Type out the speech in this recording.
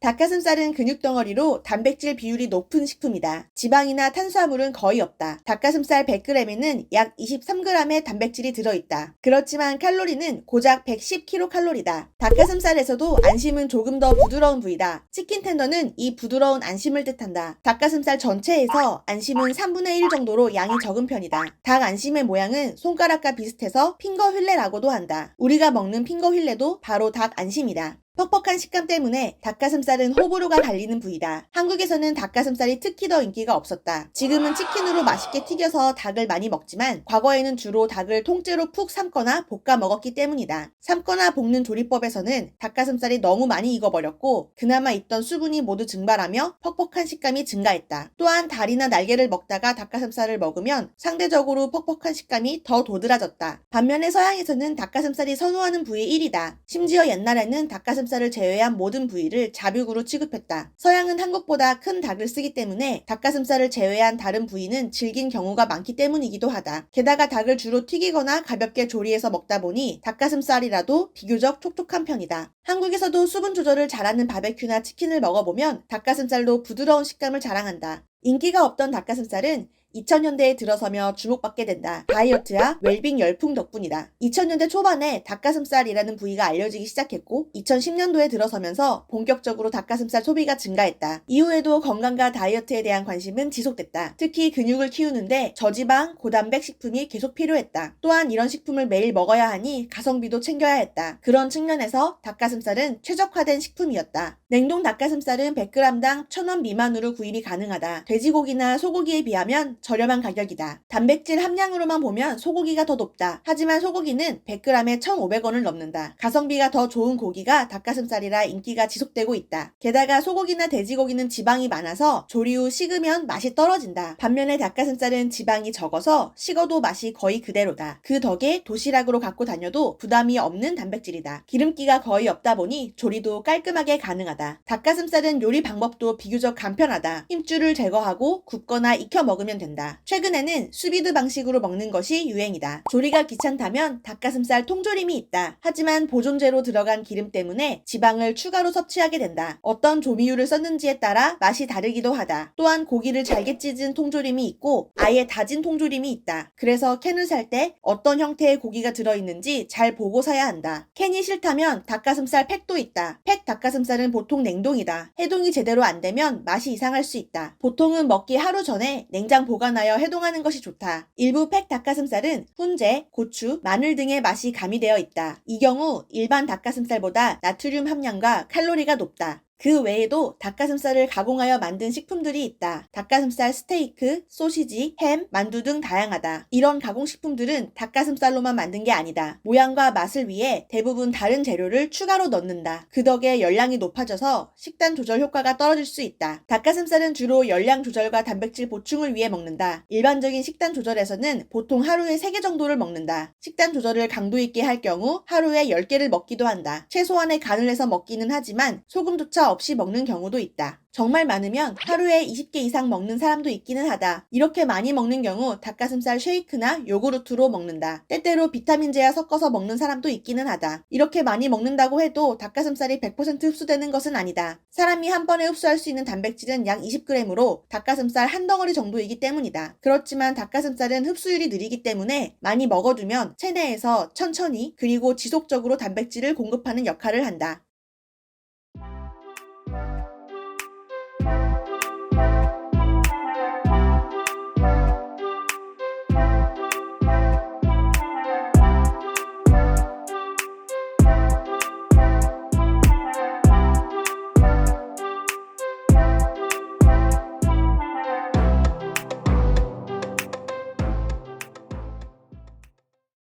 닭가슴살은 근육덩어리로 단백질 비율이 높은 식품이다. 지방이나 탄수화물은 거의 없다. 닭가슴살 100g에는 약 23g의 단백질이 들어있다. 그렇지만 칼로리는 고작 110kcal다. 닭가슴살에서도 안심은 조금 더 부드러운 부위다. 치킨 텐더는 이 부드러운 안심을 뜻한다. 닭가슴살 전체에서 안심은 3분의 1 정도로 양이 적은 편이다. 닭 안심의 모양은 손가락과 비슷해서 핑거 휠레라고도 한다. 우리가 먹는 핑거 휠레도 바로 닭 안심이다. 퍽퍽한 식감 때문에 닭가슴살은 호불호가 갈리는 부위다. 한국에서는 닭가슴살이 특히 더 인기가 없었다. 지금은 치킨으로 맛있게 튀겨서 닭을 많이 먹지만 과거에는 주로 닭을 통째로 푹 삶거나 볶아 먹었기 때문이다. 삶거나 볶는 조리법에서는 닭가슴살이 너무 많이 익어버렸고 그나마 있던 수분이 모두 증발하며 퍽퍽한 식감이 증가했다. 또한 다리나 날개를 먹다가 닭가슴살을 먹으면 상대적으로 퍽퍽한 식감이 더 도드라졌다. 반면에 서양에서는 닭가슴살이 선호하는 부위 1위다. 심지어 옛날에는 닭가슴살을 제외한 모든 부위를 잡육으로 취급했다. 서양은 한국보다 큰 닭을 쓰기 때문에 닭가슴살을 제외한 다른 부위는 질긴 경우가 많기 때문이기도 하다. 게다가 닭을 주로 튀기거나 가볍게 조리해서 먹다 보니 닭가슴살이라도 비교적 촉촉한 편이다. 한국에서도 수분 조절을 잘하는 바베큐나 치킨을 먹어보면 닭가슴살도 부드러운 식감을 자랑한다. 인기가 없던 닭가슴살은 2000년대에 들어서며 주목받게 된다. 다이어트와 웰빙 열풍 덕분이다. 2000년대 초반에 닭가슴살이라는 부위가 알려지기 시작했고 2010년도에 들어서면서 본격적으로 닭가슴살 소비가 증가했다. 이후에도 건강과 다이어트에 대한 관심은 지속됐다. 특히 근육을 키우는데 저지방, 고단백 식품이 계속 필요했다. 또한 이런 식품을 매일 먹어야 하니 가성비도 챙겨야 했다. 그런 측면에서 닭가슴살은 최적화된 식품이었다. 냉동 닭가슴살은 100g당 1000원 미만으로 구입이 가능하다. 돼지고기나 소고기에 비하면 저렴한 가격이다. 단백질 함량으로만 보면 소고기가 더 높다. 하지만 소고기는 100g에 1,500원을 넘는다. 가성비가 더 좋은 고기가 닭가슴살이라 인기가 지속되고 있다. 게다가 소고기나 돼지고기는 지방이 많아서 조리 후 식으면 맛이 떨어진다. 반면에 닭가슴살은 지방이 적어서 식어도 맛이 거의 그대로다. 그 덕에 도시락으로 갖고 다녀도 부담이 없는 단백질이다. 기름기가 거의 없다 보니 조리도 깔끔하게 가능하다. 닭가슴살은 요리 방법도 비교적 간편하다. 힘줄을 제거하고 굽거나 익혀 먹으면 된다. 최근에는 수비드 방식으로 먹는 것이 유행이다. 조리가 귀찮다면 닭가슴살 통조림이 있다. 하지만 보존제로 들어간 기름 때문에 지방을 추가로 섭취하게 된다. 어떤 조미료를 썼는지에 따라 맛이 다르기도 하다. 또한 고기를 잘게 찢은 통조림이 있고 아예 다진 통조림이 있다. 그래서 캔을 살 때 어떤 형태의 고기가 들어있는지 잘 보고 사야 한다. 캔이 싫다면 닭가슴살 팩도 있다. 팩 닭가슴살은 보통 냉동이다. 해동이 제대로 안 되면 맛이 이상할 수 있다. 보통은 먹기 하루 전에 냉장 보관하여 해동하는 것이 좋다. 일부 팩 닭가슴살은 훈제, 고추, 마늘 등의 맛이 가미되어 있다. 이 경우 일반 닭가슴살보다 나트륨 함량과 칼로리가 높다. 그 외에도 닭가슴살을 가공하여 만든 식품들이 있다. 닭가슴살 스테이크, 소시지, 햄, 만두 등 다양하다. 이런 가공식품들은 닭가슴살로만 만든 게 아니다. 모양과 맛을 위해 대부분 다른 재료를 추가로 넣는다. 그 덕에 열량이 높아져서 식단 조절 효과가 떨어질 수 있다. 닭가슴살은 주로 열량 조절과 단백질 보충을 위해 먹는다. 일반적인 식단 조절에서는 보통 하루에 3개 정도를 먹는다. 식단 조절을 강도 있게 할 경우 하루에 10개를 먹기도 한다. 최소한의 간을 해서 먹기는 하지만 소금조차 없이 먹는 경우도 있다. 정말 많으면 하루에 20개 이상 먹는 사람도 있기는 하다. 이렇게 많이 먹는 경우 닭가슴살 쉐이크나 요구르트로 먹는다. 때때로 비타민제와 섞어서 먹는 사람도 있기는 하다. 이렇게 많이 먹는다고 해도 닭가슴살이 100% 흡수되는 것은 아니다. 사람이 한 번에 흡수할 수 있는 단백질은 약 20g으로 닭가슴살 한 덩어리 정도이기 때문이다. 그렇지만 닭가슴살은 흡수율이 느리기 때문에 많이 먹어두면 체내에서 천천히 그리고 지속적으로 단백질을 공급하는 역할을 한다.